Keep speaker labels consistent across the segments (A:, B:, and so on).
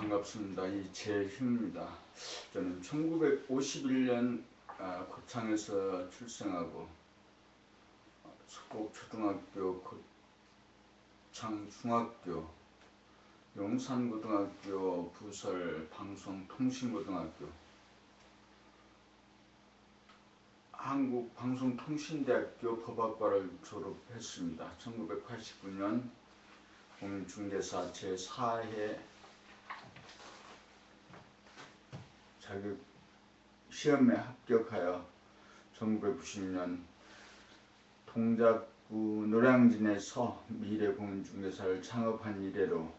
A: 반갑습니다. 이재희입니다. 저는 1951년 고창에서 출생하고 석곡초등학교, 고창중학교, 용산고등학교, 부설 방송통신고등학교, 한국방송통신대학교 법학과를 졸업했습니다. 1989년 공인중개사 제4회 자격 시험에 합격하여 1990년 동작구 노량진에서 미래공인중개사를 창업한 이래로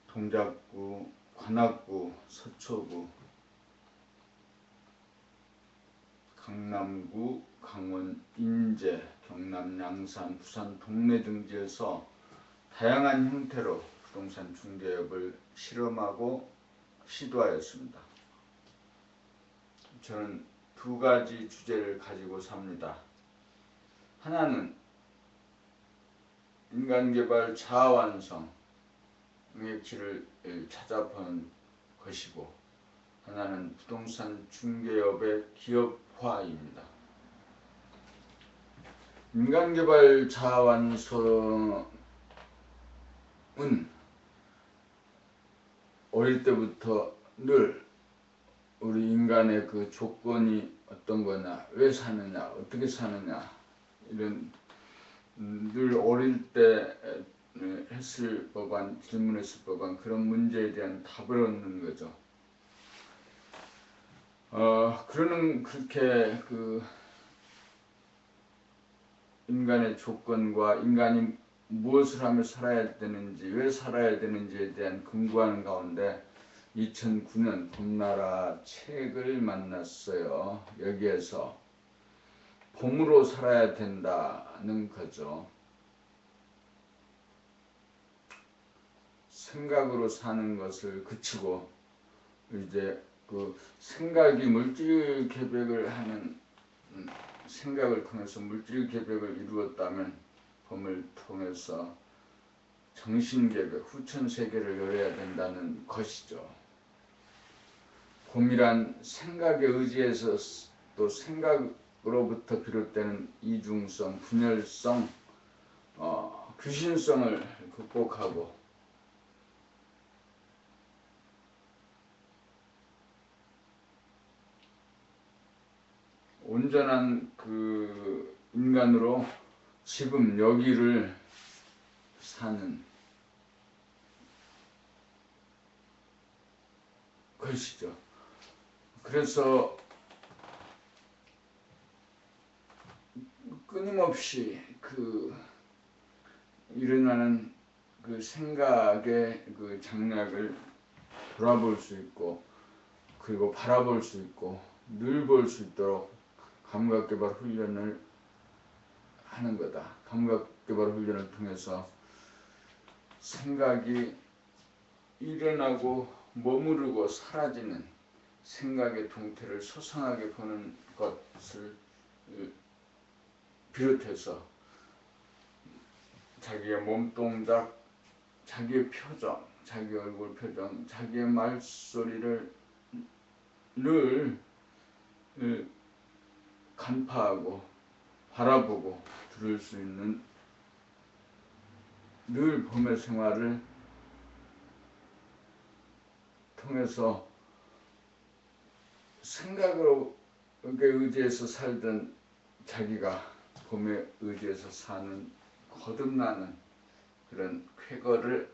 A: 동작구, 관악구, 서초구, 강남구, 강원, 인제, 경남, 양산, 부산 동래 등지에서 다양한 형태로 부동산 중개업을 실험하고 시도하였습니다. 저는 두 가지 주제를 가지고 삽니다. 하나는 인간개발 자아완성의 길을 찾아보는 것이고, 하나는 부동산 중개업의 기업화입니다. 인간개발 자아완성은 어릴 때부터 늘 우리 인간의 그 조건이 어떤 거냐, 왜 사느냐, 어떻게 사느냐, 이런 늘 어릴 때 했을 법한, 질문했을 법한 그런 문제에 대한 답을 얻는 거죠. 그렇게 그 인간의 조건과 인간이 무엇을 하며 살아야 되는지, 왜 살아야 되는지에 대한 근거하는 가운데 2009년 봄나라 책을 만났어요. 여기에서 봄으로 살아야 된다는 거죠. 생각으로 사는 것을 그치고 이제 그 생각이 물질 계백을 하는, 생각을 통해서 물질 계백을 이루었다면 봄을 통해서 정신 계백, 후천 세계를 열어야 된다는 것이죠. 봄이란 생각에 의지해서 또 생각으로부터 비롯되는 이중성, 분열성, 귀신성을 극복하고 온전한 그 인간으로 지금 여기를 사는 것이죠. 그래서 끊임없이 그 일어나는 그 생각의 그 장략을 돌아볼 수 있고, 그리고 바라볼 수 있고, 늘 볼 수 있도록 감각개발 훈련을 하는 거다. 감각개발 훈련을 통해서 생각이 일어나고 머무르고 사라지는 생각의 동태를 소상하게 보는 것을 비롯해서 자기의 몸동작, 자기의 표정, 자기 얼굴 표정, 자기의 말소리를 늘 간파하고 바라보고 들을 수 있는 늘 봄의 생활을 통해서 생각으로 의지해서 살던 자기가 봄에 의지해서 사는 거듭나는 그런 쾌거를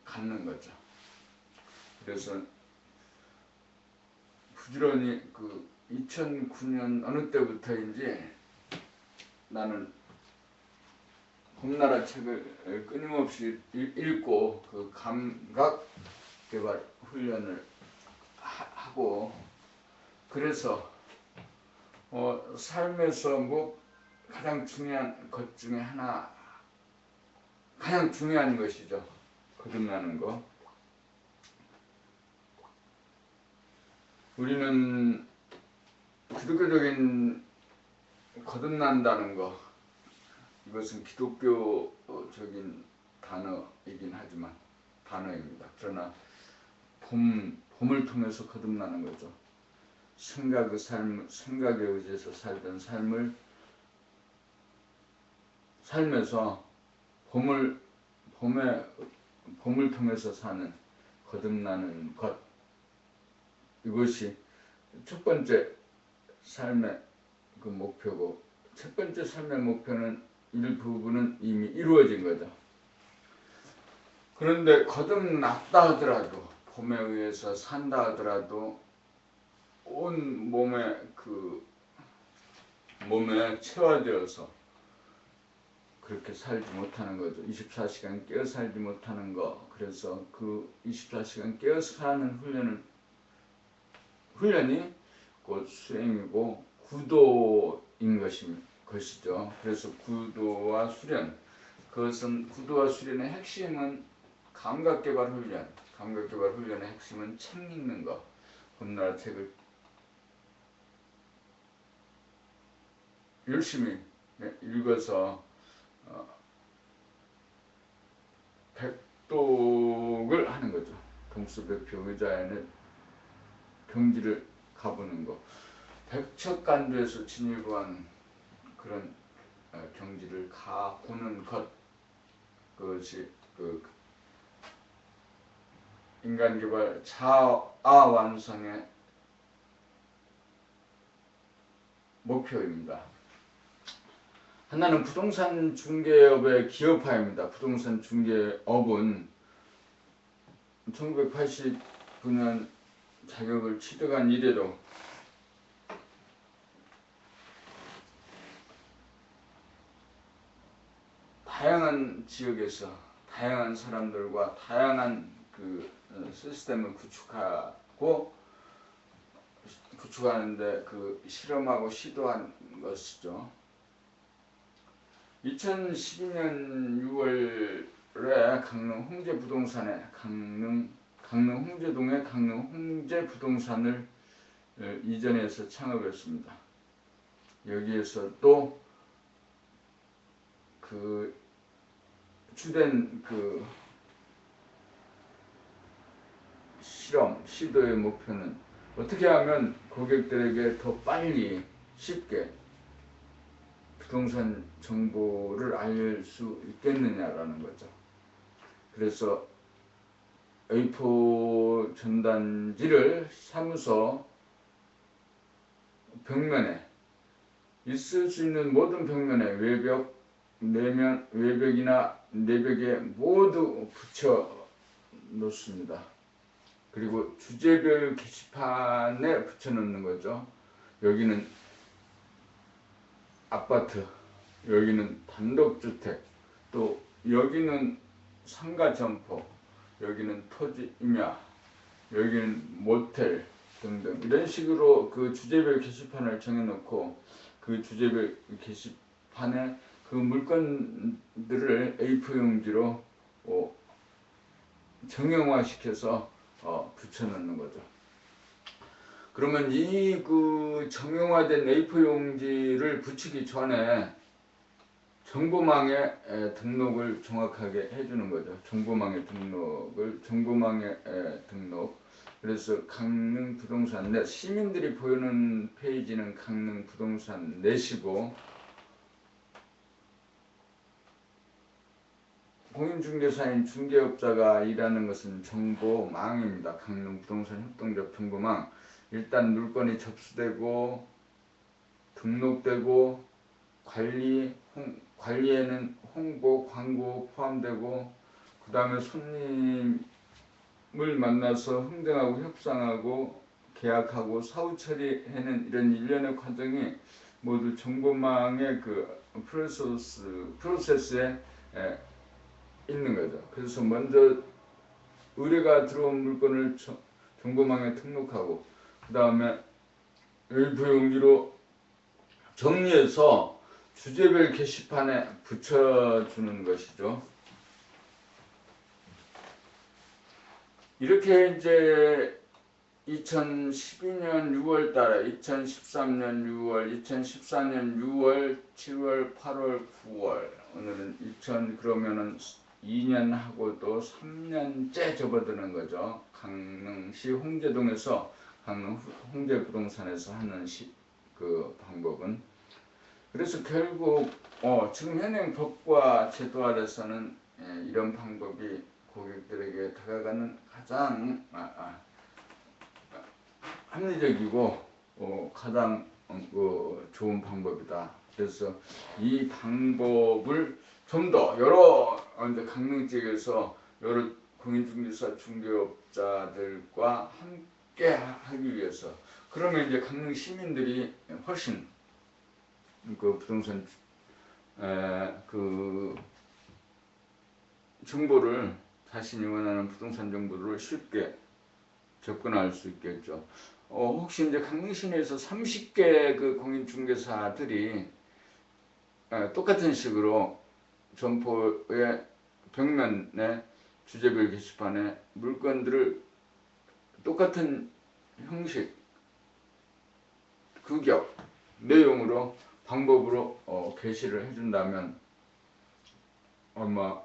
A: 갖는 거죠. 그래서 부지런히 그 2009년 어느 때부터인지 나는 봄나라 책을 끊임없이 읽고 그 감각 개발 훈련을 하고, 그래서 삶에서 뭐 가장 중요한 것 중에 하나, 가장 중요한 것이죠. 거듭나는 거. 우리는 기독교적인 거듭난다는 거, 이것은 기독교적인 단어이긴 하지만 단어입니다. 그러나 봄을 통해서 거듭나는 거죠. 생각에 의지해서 살던 삶을 살면서 봄을 통해서 사는 거듭나는 것, 이것이 첫 번째 삶의 그 목표고, 첫 번째 삶의 목표는 일부분은 이미 이루어진 거죠. 그런데 거듭났다 하더라도, 봄에 의해서 산다 하더라도 온 몸에 체화되어서 그렇게 살지 못하는 거죠. 24시간 깨어 살지 못하는 거. 그래서 그 24시간 깨어 사는 훈련이 곧 수행이고 구도인 것이죠. 그래서 구도와 수련, 그것은 구도와 수련의 핵심은 감각개발 훈련의 핵심은 책 읽는 거. 봄날 책을 열심히 읽어서 백독을 하는 거죠. 동서백표 의자에는 경지를 가보는 거. 백척간도에서 진일보한 그런 경지를 가보는 것, 그것이 그 인간개발 자아 완성의 목표입니다. 하나는 부동산 중개업의 기업화입니다. 부동산 중개업은 1989년 자격을 취득한 이래로 다양한 지역에서 다양한 사람들과 다양한 그 시스템을 구축하는데 그 실험하고 시도한 것이죠. 2012년 6월에 강릉 홍제부동산에 강릉 홍제동에 강릉 홍제부동산을 이전해서 창업했습니다. 여기에서 또 그 주된 그 시도의 목표는 어떻게 하면 고객들에게 더 빨리 쉽게 부동산 정보를 알릴 수 있겠느냐라는 거죠. 그래서 A4 전단지를 사무소 벽면에 있을 수 있는 모든 벽면에 외벽이나 내벽에 모두 붙여 놓습니다. 그리고 주제별 게시판에 붙여 놓는 거죠. 여기는 아파트, 여기는 단독주택, 또 여기는 상가 점포, 여기는 토지 임야, 여기는 모텔 등등 이런 식으로 그 주제별 게시판을 정해놓고 그 주제별 게시판에 그 물건들을 A4 용지로 정형화시켜서 붙여놓는 거죠. 그러면 이 그 정형화된 A4 용지를 붙이기 전에 정보망에 등록을 정확하게 해주는 거죠. 정보망에 등록. 그래서 강릉 부동산 넷, 시민들이 보이는 페이지는 강릉 부동산 넷이고, 공인중개사인 중개업자가 일하는 것은 정보망입니다. 강릉 부동산 협동조합 정보망. 일단 물건이 접수되고 등록되고 관리에는 홍보, 광고 포함되고, 그 다음에 손님을 만나서 흥정하고 협상하고 계약하고 사후 처리하는 이런 일련의 과정이 모두 정보망의 그 프로세스에 있는 거죠. 그래서 먼저 의뢰가 들어온 물건을 정보망에 등록하고, 그 다음에 A4 용지로 정리해서 주제별 게시판에 붙여주는 것이죠. 이렇게 이제 2012년 6월 달에 2013년 6월, 2014년 6월, 7월, 8월, 9월, 오늘은 그러면은 2년하고도 3년째 접어드는 거죠. 강릉시 홍제동에서 강릉 홍제부동산에서 하는 그 방법은. 그래서 결국 지금 현행 법과 제도 아래서는 이런 방법이 고객들에게 다가가는 가장 합리적이고 가장 좋은 방법이다. 그래서 이 방법을 좀 더 여러 강릉 지역에서 여러 공인중개사 중개업자들과 함께 하기 위해서, 그러면 이제 강릉 시민들이 훨씬 그 부동산 그 정보를, 자신이 원하는 부동산 정보를 쉽게 접근할 수 있겠죠. 혹시 이제 강릉시 내에서 30개 그 공인중개사들이 똑같은 식으로 점포의 벽면에 주제별 게시판에 물건들을 똑같은 형식, 규격, 내용으로, 방법으로 게시를 해준다면 아마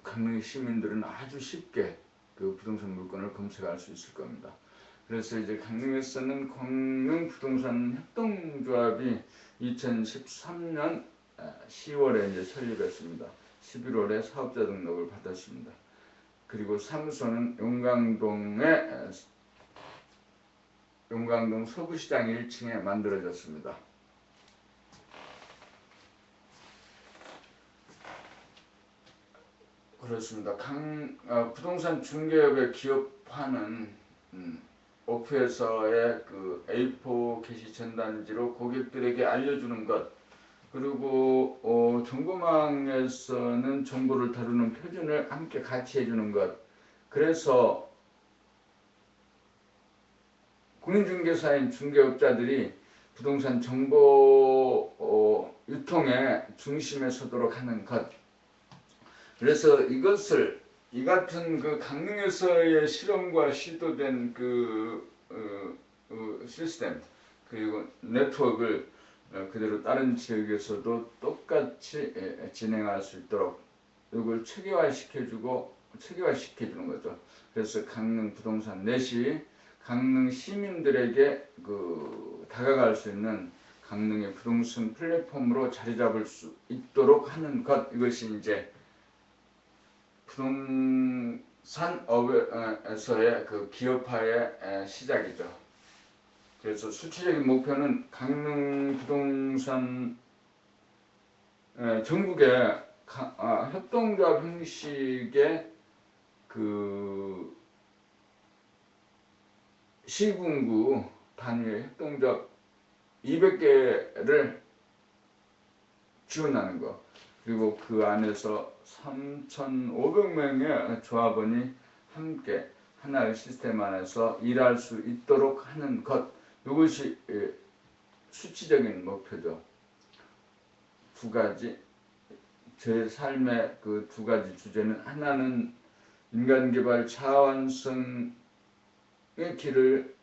A: 강릉 시민들은 아주 쉽게 그 부동산 물건을 검색할 수 있을 겁니다. 그래서 이제 강릉에서는 강릉 부동산 협동조합이 2013년 10월에 이제 설립했습니다. 11월에 사업자 등록을 받았습니다. 그리고 사무소는 용강동 서부시장 1층에 만들어졌습니다. 그렇습니다. 부동산 중개업에 기업하는 오프에서의 그 A4 게시 전단지로 고객들에게 알려주는 것, 그리고 정보망에서는 정보를 다루는 표준을 함께 같이 해주는 것. 그래서 공인중개사인 중개업자들이 부동산 정보 유통의 중심에 서도록 하는 것. 그래서 이것을, 이 같은 그 강릉에서의 실험과 시도된 그 시스템 그리고 네트워크를 그대로 다른 지역에서도 똑같이 진행할 수 있도록 이걸 체계화시켜주는 거죠. 그래서 강릉 부동산 넷이 강릉 시민들에게 다가갈 수 있는 강릉의 부동산 플랫폼으로 자리 잡을 수 있도록 하는 것, 이것이 이제 부동산업에서의 그 기업화의 시작이죠. 그래서 수치적인 목표는 강릉 부동산 전국의 협동조합 형식의 그 시군구 단위의 협동조합 200개를 지원하는 것, 그리고 그 안에서 3,500명의 조합원이 함께 하나의 시스템 안에서 일할 수 있도록 하는 것, 이것이 수치적인 목표죠. 두 가지, 제 삶의 그 두 가지 주제는, 하나는 인간개발 자완성의 길을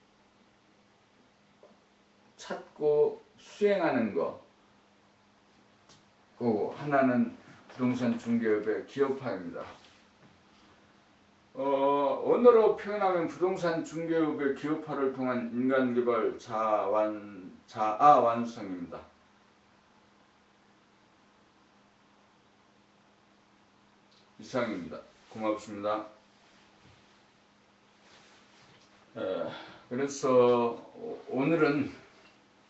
A: 찾고 수행하는 거, 고 하나는 부동산 중개업의 기업화입니다. 언어로 표현하면 부동산 중개업의 기업화를 통한 인간개발 자아 완성입니다. 이상입니다. 고맙습니다. 그래서 오늘은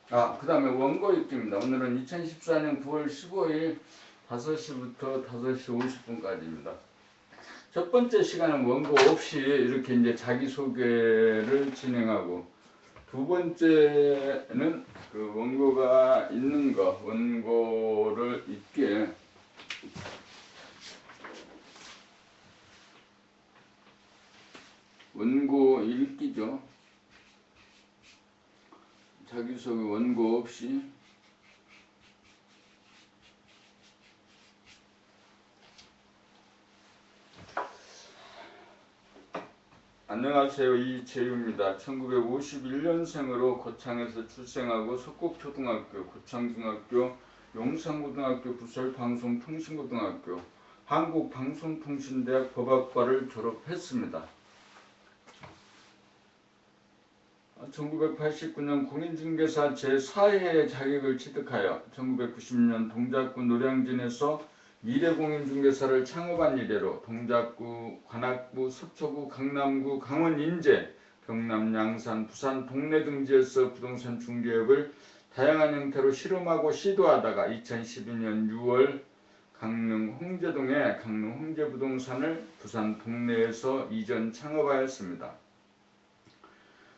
A: 그 다음에 원고 읽기입니다. 오늘은 2014년 9월 15일 5시부터 5시 50분까지입니다. 첫 번째 시간은 원고 없이 이렇게 이제 자기소개를 진행하고, 두 번째는 그 원고가 있는 거, 원고를 읽기에 원고 읽기죠. 자기소개 원고 없이. 안녕하세요. 이재유입니다. 1951년생으로 고창에서 출생하고 석곡초등학교, 고창중학교, 용산고등학교, 부설방송통신고등학교, 한국방송통신대학 법학과를 졸업했습니다. 1989년 공인중개사 제4회 자격을 취득하여 1990년 동작구 노량진에서 미래공인중개사를 창업한 이래로 동작구, 관악구, 서초구, 강남구, 강원 인제, 경남 양산, 부산 동래 등지에서 부동산 중개업을 다양한 형태로 실험하고 시도하다가 2012년 6월 강릉 홍제동에 강릉 홍제부동산을 부산 동래에서 이전 창업하였습니다.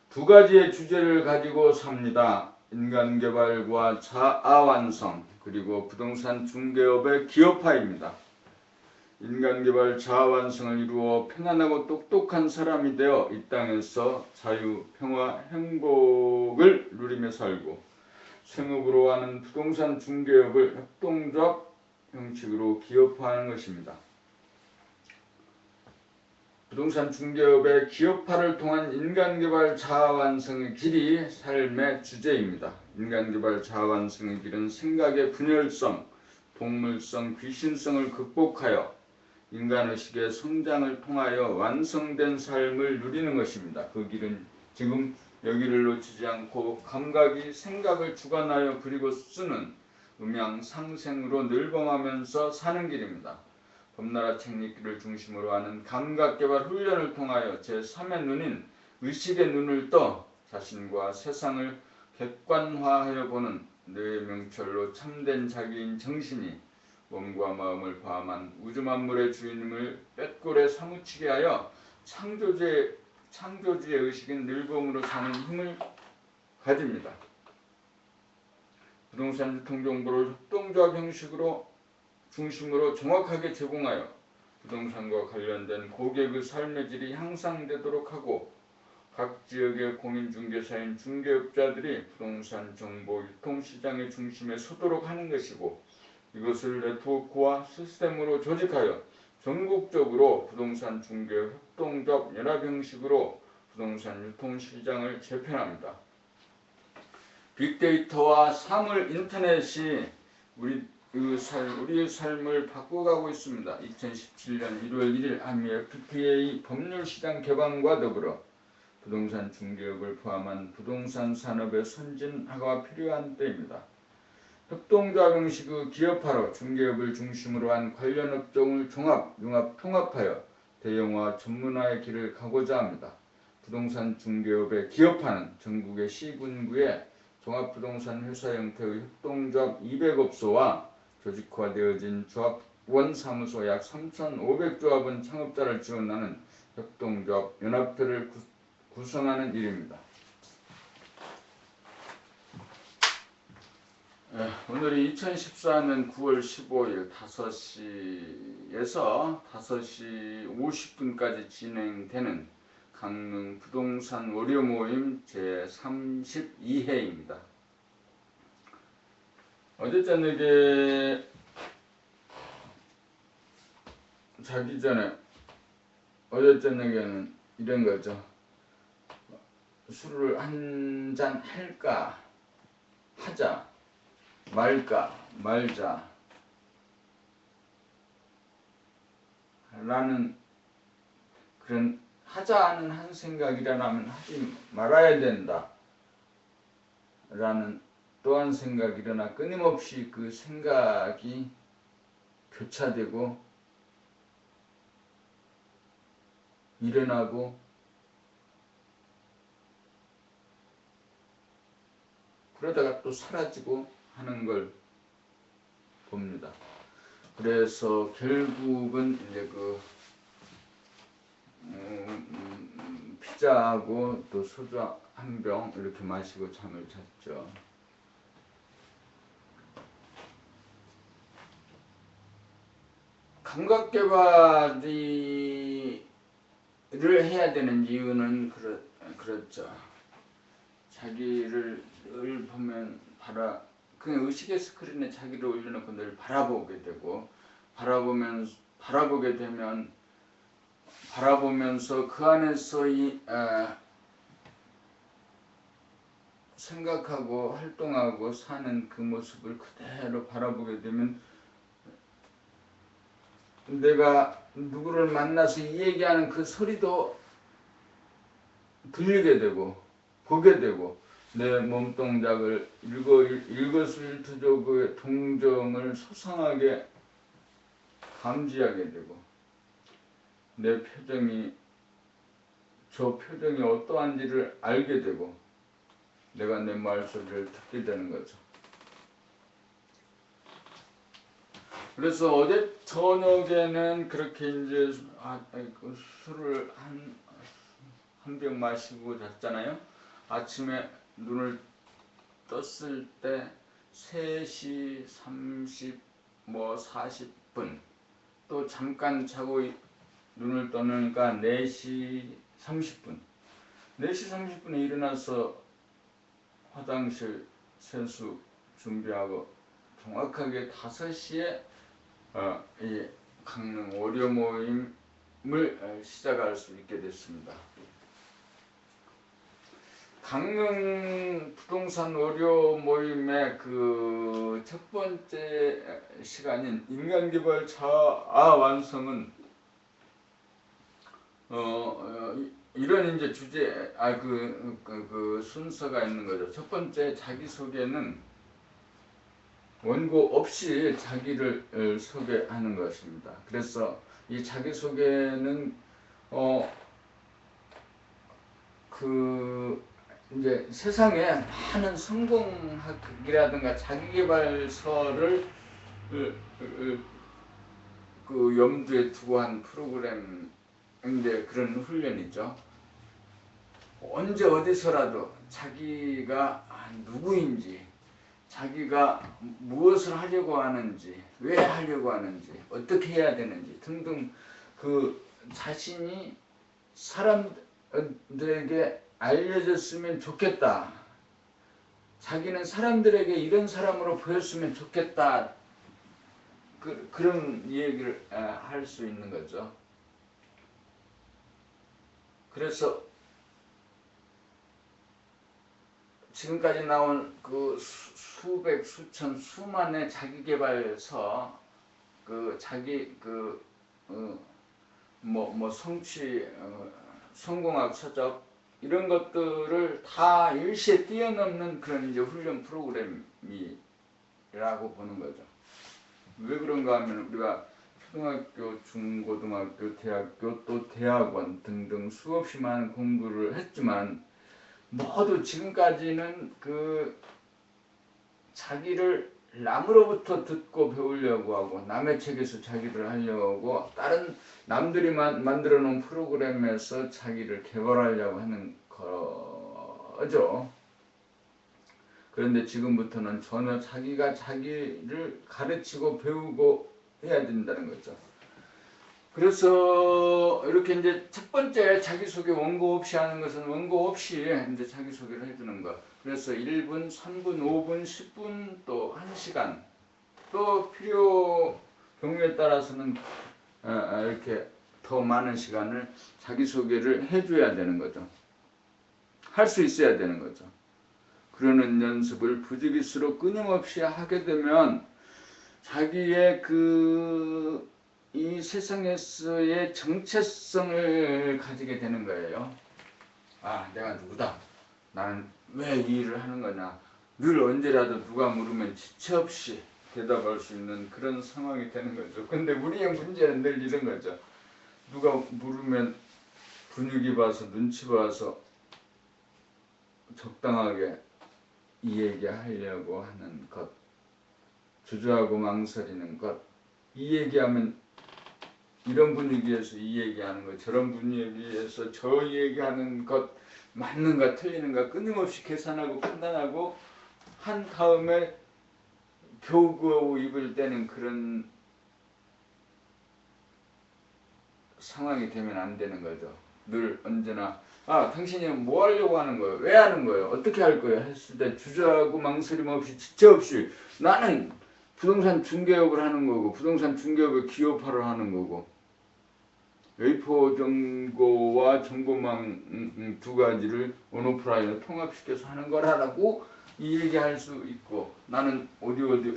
A: 두 가지의 주제를 가지고 삽니다. 인간개발과 자아완성, 그리고 부동산 중개업의 기업화입니다. 인간개발 자아완성을 이루어 편안하고 똑똑한 사람이 되어 이 땅에서 자유, 평화, 행복을 누리며 살고 생업으로 하는 부동산 중개업을 협동조합 형식으로 기업화하는 것입니다. 부동산 중개업의 기업화를 통한 인간개발 자아완성의 길이 삶의 주제입니다. 인간개발 자아완성의 길은 생각의 분열성, 동물성, 귀신성을 극복하여 인간의식의 성장을 통하여 완성된 삶을 누리는 것입니다. 그 길은 지금 여기를 놓치지 않고 감각이 생각을 주관하여 그리고 쓰는 음양 상생으로 늘범하면서 사는 길입니다. 범나라 책리길을 중심으로 하는 감각개발 훈련을 통하여 제3의 눈인 의식의 눈을 떠 자신과 세상을 객관화하여 보는 뇌의 명철로 참된 자기인 정신이 몸과 마음을 포함한 우주만물의 주인임을 뺏골에 사무치게 하여 창조주의 의식인 늘봄으로 사는 힘을 가집니다. 부동산 유통정보를 협동조합 형식으로 중심으로 정확하게 제공하여 부동산과 관련된 고객의 삶의 질이 향상되도록 하고 각 지역의 공인중개사인 중개업자들이 부동산 정보 유통시장의 중심에 서도록 하는 것이고 이것을 네트워크와 시스템으로 조직하여 전국적으로 부동산 중개업 협동조합 연합 형식으로 부동산 유통시장을 재편합니다. 빅데이터와 사물 인터넷이 우리의 삶을 바꿔가고 있습니다. 2017년 1월 1일 한미 FTA 법률시장 개방과 더불어 부동산 중개업을 포함한 부동산 산업의 선진화가 필요한 때입니다. 협동조합 형식의 기업화로 중개업을 중심으로 한 관련 업종을 융합, 통합하여 대형화, 전문화의 길을 가고자 합니다. 부동산 중개업의 기업화는 전국의 시군구에 종합부동산 회사 형태의 협동조합 200업소와 조직화되어진 조합원 사무소 약 3,500조합원 창업자를 지원하는 협동조합 연합회를 구성하는 일입니다. 오늘이 2014년 9월 15일 5시에서 5시 50분까지 진행되는 강릉 부동산 월요 모임 제32회입니다. 어제 저녁에 자기 전에 어제 저녁에는 이런 거죠. 술을 한잔 할까 하자 말까 말자 라는 그런 하자는 한 생각이라면 하지 말아야 된다 라는 또한 생각이 일어나 끊임없이 그 생각이 교차되고 일어나고 그러다가 또 사라지고 하는 걸 봅니다. 그래서 결국은 이제 그 피자하고 또 소주 한 병 이렇게 마시고 잠을 잤죠. 감각개발을 해야 되는 이유는 그렇죠. 자기를 늘 보면 그냥 의식의 스크린에 자기를 올려놓고 늘 바라보게 되고 바라보면서 그 안에서 생각하고 활동하고 사는 그 모습을 그대로 바라보게 되면 내가 누구를 만나서 이 얘기하는 그 소리도 들리게 되고 보게 되고 내 몸동작을 일거수일투족의 동정을 소상하게 감지하게 되고 내 표정이 저 표정이 어떠한지를 알게 되고 내가 내 말소리를 듣게 되는 거죠. 그래서 어제 저녁에는 그렇게 이제 술을 한 병 마시고 잤잖아요. 아침에 눈을 떴을 때 3시 30, 40분 또 잠깐 자고 눈을 떠니까 4시 30분 4시 30분에 일어나서 화장실 세수 준비하고 정확하게 5시에 이 강릉 월요 모임을 시작할 수 있게 됐습니다. 강릉 부동산 월요 모임의 그 첫 번째 시간인 인간개발 자아 완성은 이런 이제 주제 그 순서가 있는 거죠. 첫 번째 자기소개는 원고 없이 자기를 소개하는 것입니다. 그래서 이 자기소개는 이제 세상에 많은 성공학이라든가 자기계발서를 그 염두에 두고 한 프로그램인데 그런 훈련이죠. 언제 어디서라도 자기가 누구인지, 자기가 무엇을 하려고 하는지, 왜 하려고 하는지, 어떻게 해야 되는지 등등 그 자신이 사람들에게 알려졌으면 좋겠다. 자기는 사람들에게 이런 사람으로 보였으면 좋겠다. 그런 얘기를 할 수 있는 거죠. 그래서 지금까지 나온 그 수백, 수천, 수만의 자기계발서, 그 자기 성취, 성공학 서적 이런 것들을 다 일시에 뛰어넘는 그런 이제 훈련 프로그램이라고 보는 거죠. 왜 그런가 하면 우리가 초등학교, 중고등학교, 대학교 또 대학원 등등 수없이 많은 공부를 했지만 모두 지금까지는 그 자기를 남으로부터 듣고 배우려고 하고 남의 책에서 자기를 하려고 하고 다른 남들이 만들어 놓은 프로그램에서 자기를 개발하려고 하는 거죠. 그런데 지금부터는 전혀 자기가 자기를 가르치고 배우고 해야 된다는 거죠. 그래서 이렇게 이제 첫 번째 자기소개 원고 없이 하는 것은 원고 없이 이제 자기소개를 해주는 것. 그래서 1분, 3분, 5분, 10분 또 1시간 또 필요 경우에 따라서는 이렇게 더 많은 시간을 자기소개를 해줘야 되는 거죠. 할 수 있어야 되는 거죠. 그러는 연습을 부지기수로 끊임없이 하게 되면 자기의 이 세상에서의 정체성을 가지게 되는 거예요. 아, 내가 누구다. 나는 왜 이 일을 하는 거냐. 늘 언제라도 누가 물으면 지체 없이 대답할 수 있는 그런 상황이 되는 거죠. 근데 우리의 문제는 늘 이런 거죠. 누가 물으면 분위기 봐서 눈치 봐서 적당하게 이 얘기하려고 하는 것, 주저하고 망설이는 것, 이 얘기하면 이런 분위기에서 이 얘기하는 것, 저런 분위기에서 저 얘기하는 것, 맞는가 틀리는가 끊임없이 계산하고 판단하고 한 다음에 겨우겨우 입을 떼는 그런 상황이 되면 안 되는 거죠. 늘 언제나 당신이 뭐 하려고 하는 거예요? 왜 하는 거예요? 어떻게 할 거예요? 했을 때 주저하고 망설임 없이 지체 없이 나는 부동산 중개업을 하는 거고 부동산 중개업에 기업화를 하는 거고 웨이퍼 정보와 정보망 두 가지를 온오프라인으로 통합시켜서 하는 거라고 이 얘기할 수 있고, 나는 어디 어떻게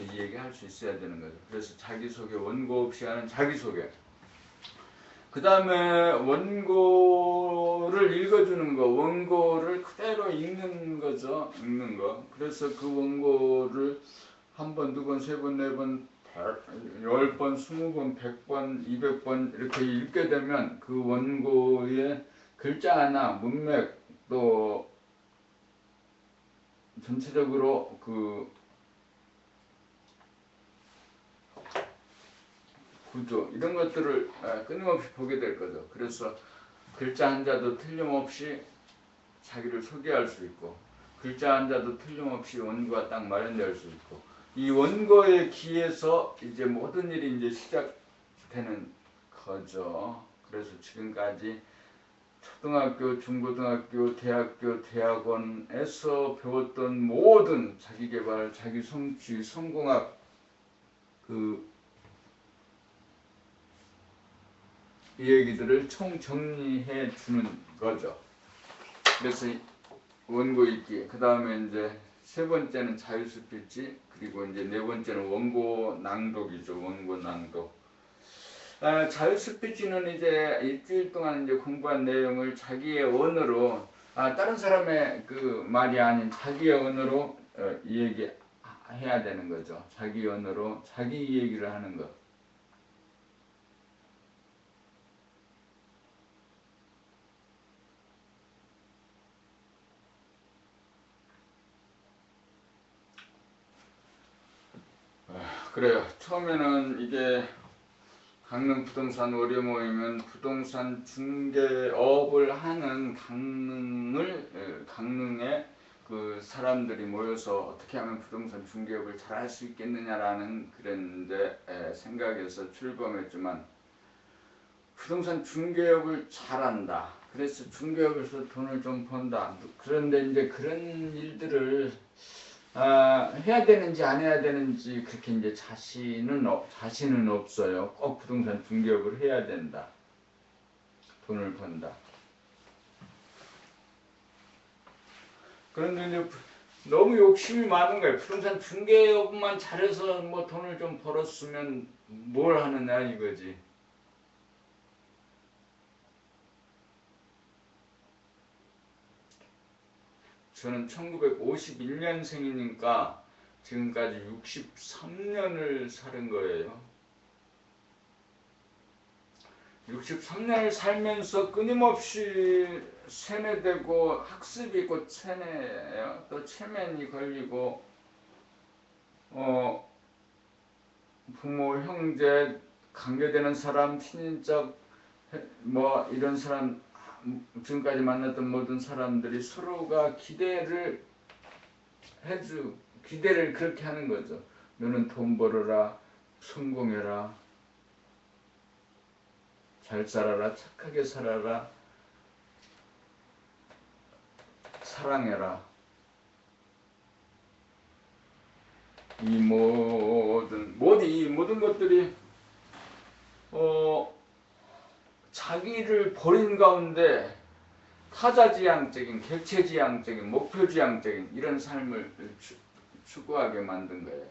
A: 이 얘기할 수 있어야 되는 거죠. 그래서 자기소개, 원고 없이 하는 자기소개. 그 다음에 원고를 읽어주는 거, 원고를 그대로 읽는 거죠. 읽는 거. 그래서 그 원고를 한 번, 두 번, 세 번, 네 번, 10번, 20번, 100번, 200번 이렇게 읽게 되면 그 원고의 글자 하나, 문맥, 또 전체적으로 그 구조 이런 것들을 끊임없이 보게 될 거죠. 그래서 글자 한자도 틀림없이 자기를 소개할 수 있고, 글자 한자도 틀림없이 원고가 딱 마련될 수 있고, 이 원고에 기해서 이제 모든 일이 이제 시작되는 거죠. 그래서 지금까지 초등학교, 중고등학교, 대학교, 대학원에서 배웠던 모든 자기계발, 자기성취, 성공학 이 얘기들을 총정리해 주는 거죠. 그래서 원고 읽기, 그 다음에 이제 세 번째는 자유스피치, 그리고 이제 네 번째는 원고 낭독이죠. 원고 낭독. 자유스피치는 이제 일주일 동안 이제 공부한 내용을 자기의 언어로, 다른 사람의 그 말이 아닌 자기의 언어로 얘기해야 되는 거죠. 자기 언어로 자기 얘기를 하는 것. 그래요. 처음에는 이게 강릉 부동산 월요 모임은 부동산 중개업을 하는 강릉에 그 사람들이 모여서 어떻게 하면 부동산 중개업을 잘 할 수 있겠느냐라는 그런데 생각에서 출범했지만, 부동산 중개업을 잘한다. 그래서 중개업에서 돈을 좀 번다. 그런데 이제 그런 일들을 해야 되는지 안 해야 되는지 그렇게 이제 자신은 없어요. 꼭 부동산 중개업을 해야 된다. 돈을 번다. 그런데 이제 너무 욕심이 많은 거예요. 부동산 중개업만 잘해서 뭐 돈을 좀 벌었으면 뭘 하느냐 이거지. 저는 1951년생이니까 지금까지 63년을 사는 거예요. 63년을 살면서 끊임없이 세뇌되고, 학습이 곧 세뇌예요. 또 체면이 걸리고, 부모, 형제, 관계되는 사람, 친인척, 뭐 이런 사람, 지금까지 만났던 모든 사람들이 서로가 기대를 그렇게 하는 거죠. 너는 돈 벌어라, 성공해라, 잘 살아라, 착하게 살아라, 사랑해라. 이 모든 것들이 자기를 버린 가운데 타자지향적인, 객체지향적인, 목표지향적인 이런 삶을 추구하게 만든 거예요.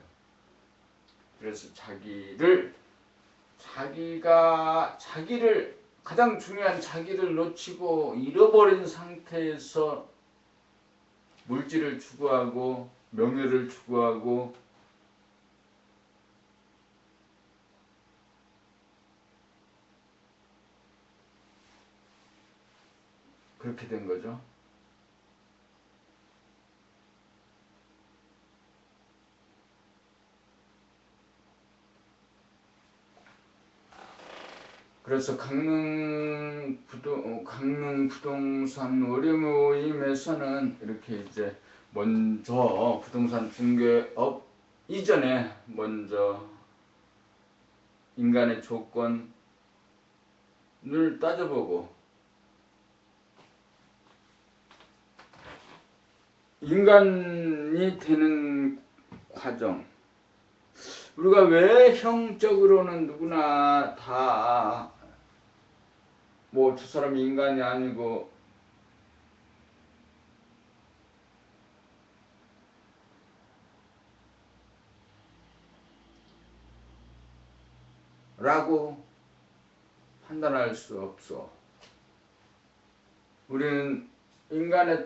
A: 그래서 자기를 가장 중요한 자기를 놓치고 잃어버린 상태에서 물질을 추구하고 명예를 추구하고 그렇게 된 거죠. 그래서 강릉 부동산 월요 모임에서는 이렇게 이제 먼저 부동산 중개업 이전에 먼저 인간의 조건을 따져보고, 인간이 되는 과정, 우리가 왜 형적으로는 누구나 다 뭐 저 사람이 인간이 아니고 라고 판단할 수 없어. 우리는 인간의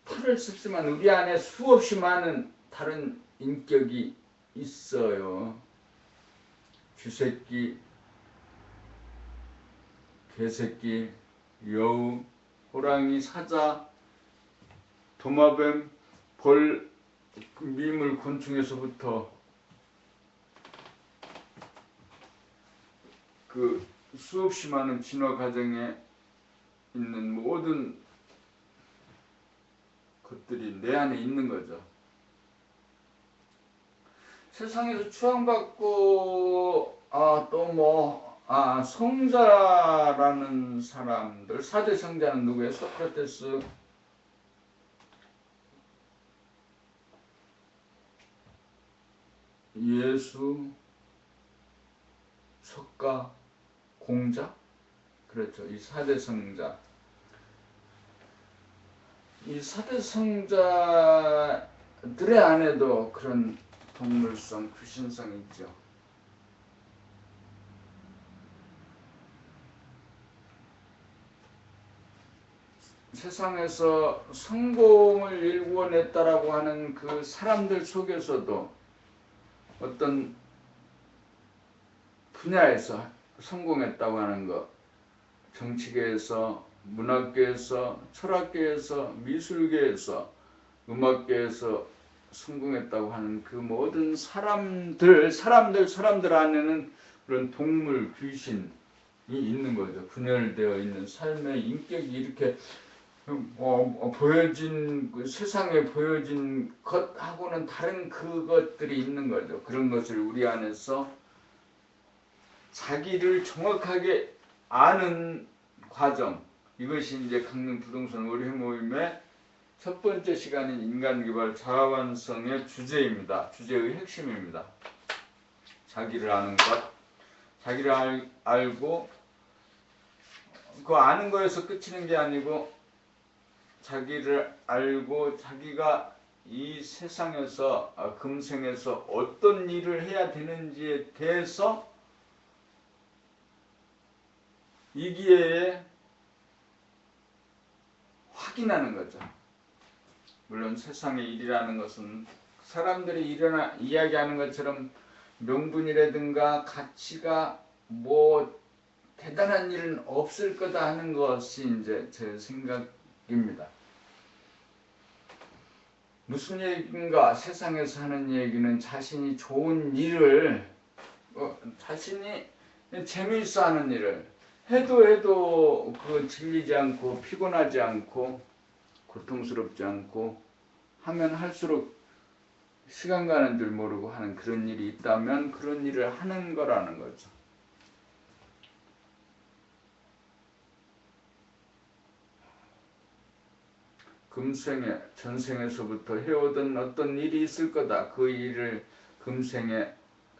A: 탈을 습지만 우리 안에 수없이 많은 다른 인격이 있어요. 쥐새끼, 개새끼, 여우, 호랑이, 사자, 도마뱀, 벌, 미물, 곤충에서부터 그 수없이 많은 진화 과정에 있는 모든 것들이 내 안에 있는 거죠. 세상에서 추앙받고 성자라는 사람들, 4대 성자는 누구예요? 소크라테스, 예수, 석가, 공자? 그렇죠. 이 4대 성자. 이 4대 성자들의 안에도 그런 동물성, 귀신성이 있죠. 세상에서 성공을 일구어냈다라고 하는 그 사람들 속에서도 어떤 분야에서 성공했다고 하는 것, 정치계에서, 문학계에서, 철학계에서, 미술계에서, 음악계에서 성공했다고 하는 그 모든 사람들 안에는 그런 동물, 귀신이 있는 거죠. 분열되어 있는 삶의 인격이 이렇게 보여진, 세상에 보여진 것하고는 다른 그것들이 있는 거죠. 그런 것을 우리 안에서 자기를 정확하게 아는 과정, 이것이 이제 강릉부동산 월요 모임의 첫 번째 시간인 인간개발 자아완성의 주제입니다. 주제의 핵심입니다. 자기를 아는 것, 자기를 알고 그 아는 거에서 끝이는 게 아니고 자기를 알고 자기가 이 세상에서 금생에서 어떤 일을 해야 되는지에 대해서 이 기회에 확인하는 거죠. 물론 세상의 일이라는 것은 사람들이 이야기하는 것처럼 명분이라든가 가치가 뭐 대단한 일은 없을 거다 하는 것이 이제 제 생각입니다. 무슨 얘기인가? 세상에서 하는 얘기는 자신이 좋은 일을 자신이 재미있어 하는 일을 해도 그 질리지 않고 피곤하지 않고 고통스럽지 않고 하면 할수록 시간 가는 줄 모르고 하는 그런 일이 있다면 그런 일을 하는 거라는 거죠. 금생에 전생에서부터 해오던 어떤 일이 있을 거다. 그 일을 금생에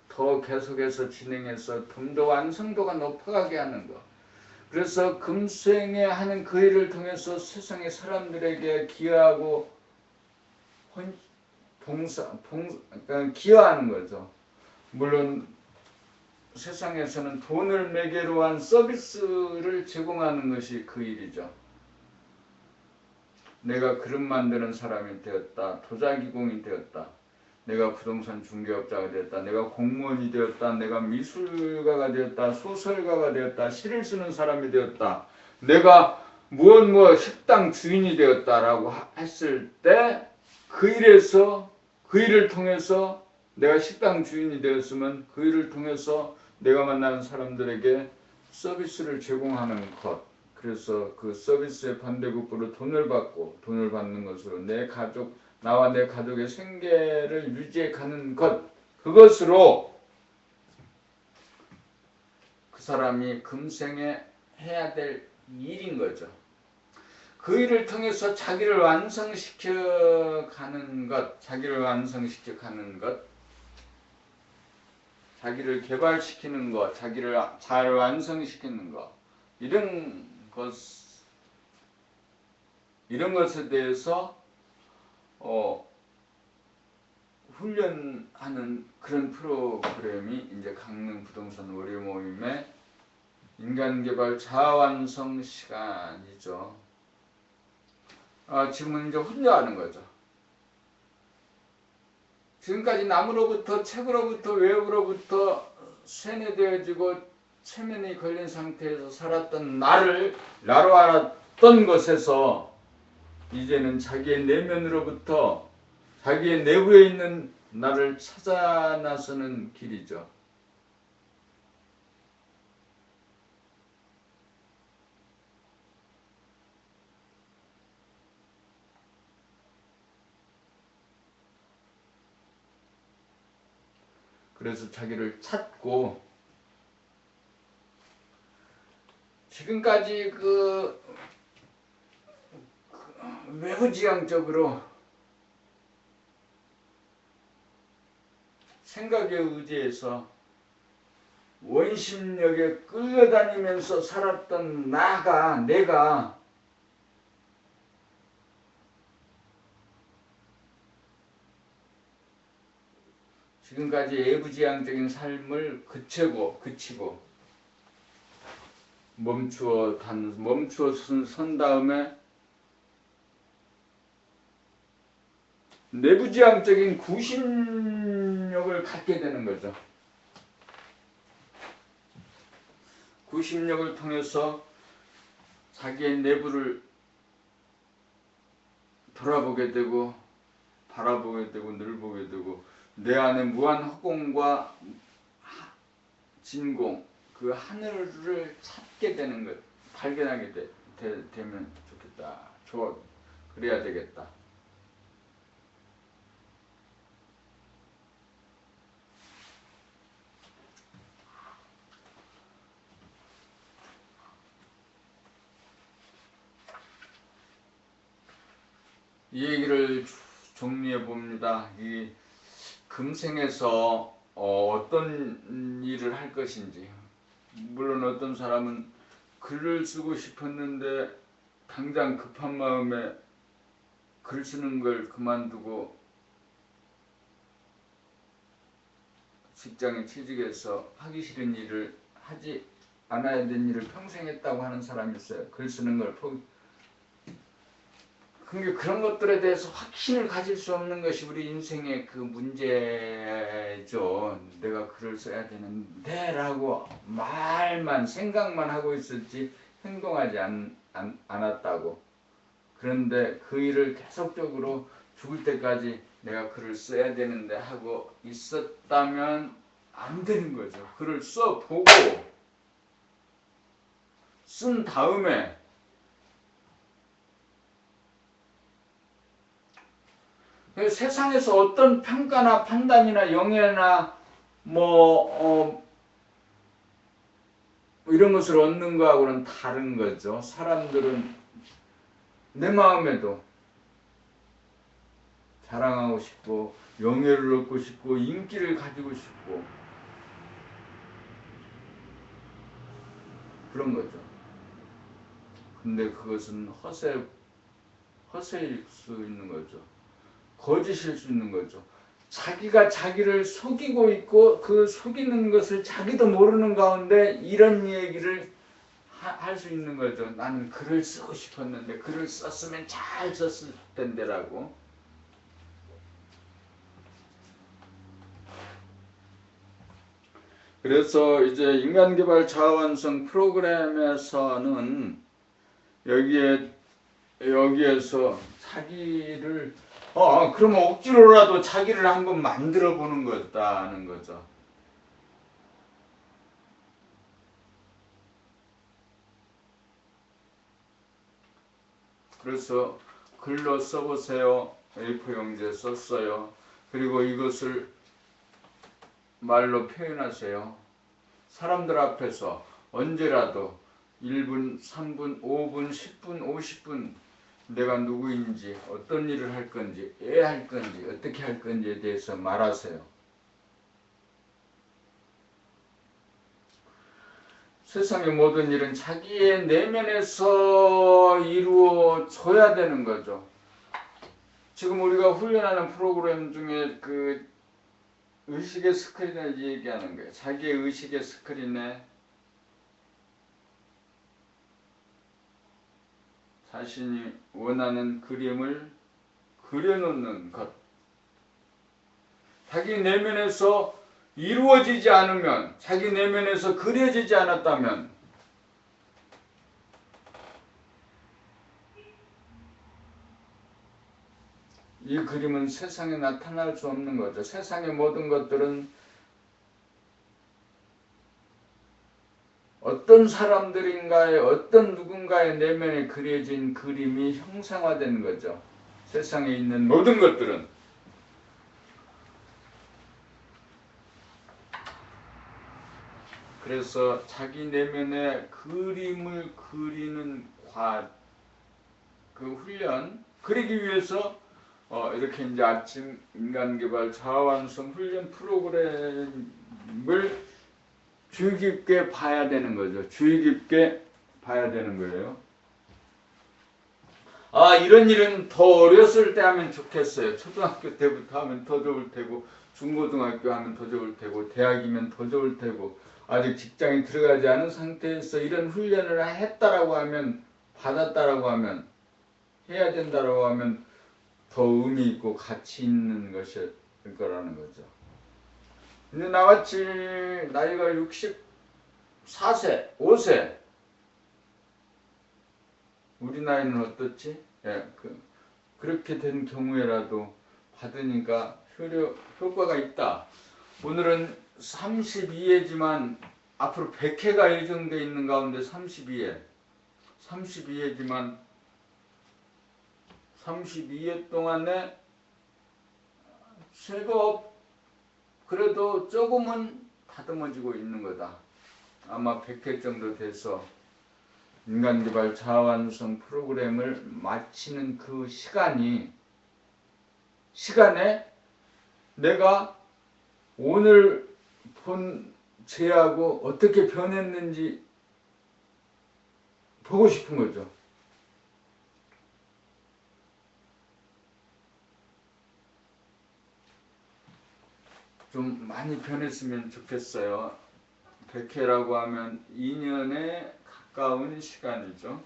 A: 더 계속해서 진행해서 좀 더 완성도가 높아가게 하는 것. 그래서 금생에 하는 그 일을 통해서 세상의 사람들에게 기여하고 그러니까 기여하는 거죠. 물론 세상에서는 돈을 매개로 한 서비스를 제공하는 것이 그 일이죠. 내가 그림 만드는 사람이 되었다. 도자기공이 되었다. 내가 부동산 중개업자가 되었다. 내가 공무원이 되었다. 내가 미술가가 되었다. 소설가가 되었다. 시를 쓰는 사람이 되었다. 내가 무엇 식당 주인이 되었다라고 했을 때 그 일을 통해서 내가 식당 주인이 되었으면 그 일을 통해서 내가 만나는 사람들에게 서비스를 제공하는 것. 그래서 그 서비스의 반대급부로 돈을 받고 돈을 받는 것으로 나와 내 가족의 생계를 유지해 가는 것. 그것으로 그 사람이 금생에 해야 될 일인 거죠. 그 일을 통해서 자기를 완성시켜 가는 것, 자기를 개발시키는 것, 자기를 잘 완성시키는 것, 이런 것 이런 것에 대해서 훈련하는 그런 프로그램이 이제 강릉 부동산 월요 모임의 인간개발 자아완성 시간이죠. 지금은 이제 혼자 하는 거죠. 지금까지 남으로부터, 책으로부터, 외부로부터 세뇌되어지고 체면이 걸린 상태에서 살았던 나로 알았던 것에서 이제는 자기의 내면으로부터 자기의 내부에 있는 나를 찾아 나서는 길이죠. 그래서 자기를 찾고 지금까지 외부지향적으로 생각에 의지해서 원심력에 끌려다니면서 살았던 내가 지금까지 외부지향적인 삶을 그치고 멈추어 선 다음에 내부지향적인 구심력을 갖게 되는 거죠. 구심력을 통해서 자기의 내부를 돌아보게 되고 바라보게 되고 늘 보게 되고 내 안에 무한 허공과 진공 그 하늘을 찾게 되는 것 발견하게 되면 좋겠다. 그래야 되겠다. 이 얘기를 정리해 봅니다. 이 금생에서 어떤 일을 할 것인지, 물론 어떤 사람은 글을 쓰고 싶었는데 당장 급한 마음에 글 쓰는 걸 그만두고 직장에 취직해서 하기 싫은 일을 하지 않아야 되는 일을 평생 했다고 하는 사람이 있어요. 글 쓰는 걸 그러니까 그런 것들에 대해서 확신을 가질 수 없는 것이 우리 인생의 그 문제죠. 내가 글을 써야 되는데 라고 생각만 하고 있었지 행동하지 않았다고. 그런데 그 일을 계속적으로 죽을 때까지 내가 글을 써야 되는데 하고 있었다면 안 되는 거죠. 글을 써보고 쓴 다음에 세상에서 어떤 평가나 판단이나 영예나 이런 것을 얻는 거하고는 다른 거죠. 사람들은 내 마음에도 자랑하고 싶고 영예를 얻고 싶고 인기를 가지고 싶고 그런 거죠. 근데 그것은 허세일 수 있는 거죠. 거짓일 수 있는 거죠. 자기가 자기를 속이고 있고 그 속이는 것을 자기도 모르는 가운데 이런 얘기를 할 수 있는 거죠. 나는 글을 쓰고 싶었는데 글을 썼으면 잘 썼을 텐데라고. 그래서 이제 인간개발 자아완성 프로그램에서는 여기에서 자기를 그러면 억지로라도 자기를 한번 만들어 보는 거다는 거죠. 그래서 글로 써보세요. A4 용지에 썼어요. 그리고 이것을 말로 표현하세요. 사람들 앞에서 언제라도 1분, 3분, 5분, 10분, 50분 내가 누구인지, 어떤 일을 할 건지, 왜 할 건지, 어떻게 할 건지에 대해서 말하세요. 세상의 모든 일은 자기의 내면에서 이루어져야 되는 거죠. 지금 우리가 훈련하는 프로그램 중에 그 의식의 스크린을 얘기하는 거예요. 자기의 의식의 스크린에 자신이 원하는 그림을 그려놓는 것. 자기 내면에서 이루어지지 않으면, 자기 내면에서 그려지지 않았다면 이 그림은 세상에 나타날 수 없는 거죠. 세상의 모든 것들은 어떤 사람들인가의 어떤 누군가의 내면에 그려진 그림이 형상화된 거죠. 세상에 있는 모든 것들은. 그래서 자기 내면에 그림을 그리는 그 훈련, 그리기 위해서 이렇게 이제 아침 인간개발 자아완성 훈련 프로그램을 주의 깊게 봐야 되는 거죠. 주의 깊게 봐야 되는 거예요. 아, 이런 일은 더 어렸을 때 하면 좋겠어요. 초등학교 때부터 하면 더 좋을 테고, 중고등학교 하면 더 좋을 테고, 대학이면 더 좋을 테고, 아직 직장에 들어가지 않은 상태에서 이런 훈련을 했다라고 하면, 받았다라고 하면, 해야 된다라고 하면 더 의미 있고 가치 있는 것일 거라는 거죠. 근데 나같이 나이가 64세, 5세, 우리 나이는 어떻지? 예, 그렇게 된 경우에라도 받으니까 효과가 있다. 오늘은 32회지만 앞으로 100회가 예정되어 있는 가운데 32회지만 32회 동안에 제법 그래도 조금은 다듬어지고 있는 거다. 아마 100회 정도 돼서 인간개발 자아완성 프로그램을 마치는 그 시간에 내가 오늘 본 쟤하고 어떻게 변했는지 보고 싶은 거죠. 좀 많이 변했으면 좋겠어요. 100회라고 하면 2년에 가까운 시간이죠.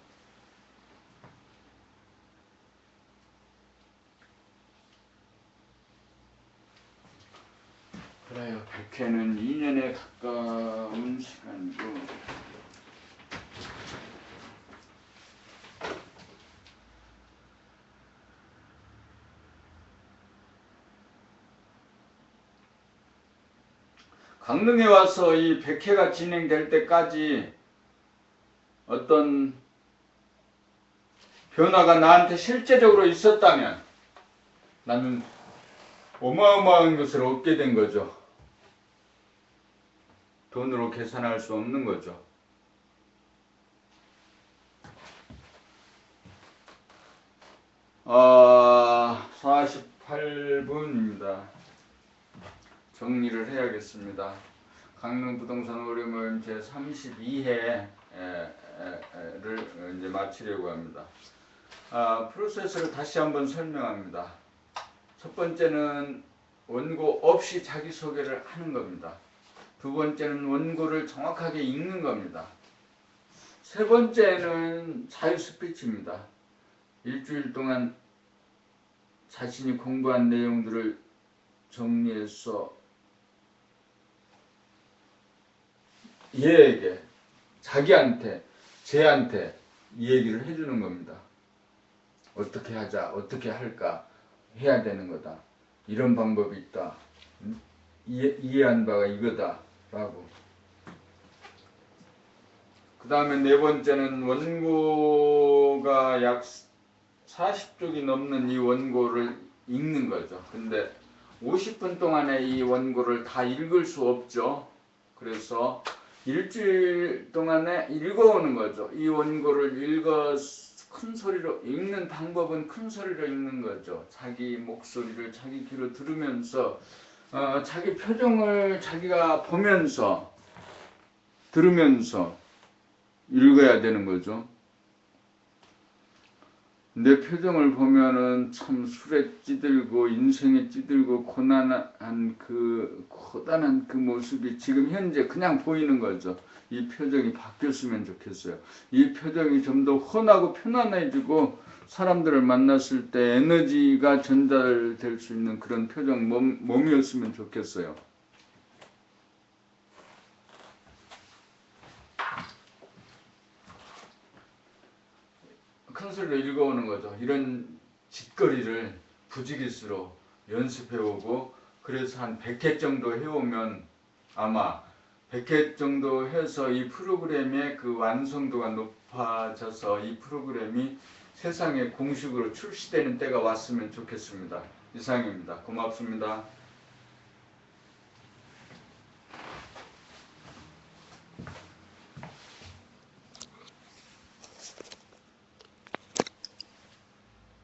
A: 그래요. 100회는 2년에 가까운 시간이고 강릉에 와서 이 100회가 진행될 때까지 어떤 변화가 나한테 실제적으로 있었다면 나는 어마어마한 것을 얻게 된 거죠. 돈으로 계산할 수 없는 거죠. 48분입니다. 정리를 해야겠습니다. 강릉 부동산 의뢰 모임 제 32회를 이제 마치려고 합니다. 프로세스를 다시 한번 설명합니다. 첫 번째는 원고 없이 자기소개를 하는 겁니다. 두 번째는 원고를 정확하게 읽는 겁니다. 세 번째는 자유 스피치입니다. 일주일 동안 자신이 공부한 내용들을 정리해서 얘에게, 자기한테, 쟤한테 이 얘기를 해주는 겁니다. 어떻게 하자, 어떻게 할까, 해야 되는 거다. 이런 방법이 있다. 이해한 바가 이거다. 라고. 그 다음에 네 번째는 원고가 약 40쪽이 넘는 이 원고를 읽는 거죠. 근데 50분 동안에 이 원고를 다 읽을 수 없죠. 그래서 일주일 동안에 읽어오는 거죠. 이 원고를 큰 소리로 읽는 방법은 큰 소리로 읽는 거죠. 자기 목소리를 자기 귀로 들으면서 자기 표정을 자기가 보면서 들으면서 읽어야 되는 거죠. 내 표정을 보면은 참 술에 찌들고 인생에 찌들고 고난한 그 고단한 그 모습이 지금 현재 그냥 보이는 거죠. 이 표정이 바뀌었으면 좋겠어요. 이 표정이 좀 더 환하고 편안해지고 사람들을 만났을 때 에너지가 전달될 수 있는 그런 표정 몸이었으면 좋겠어요. 큰 소리로 읽어오는 거죠. 이런 짓거리를 부지기수로 연습해오고 그래서 한 100회 정도 해오면 아마 100회 정도 해서 이 프로그램의 그 완성도가 높아져서 이 프로그램이 세상에 공식으로 출시되는 때가 왔으면 좋겠습니다. 이상입니다. 고맙습니다.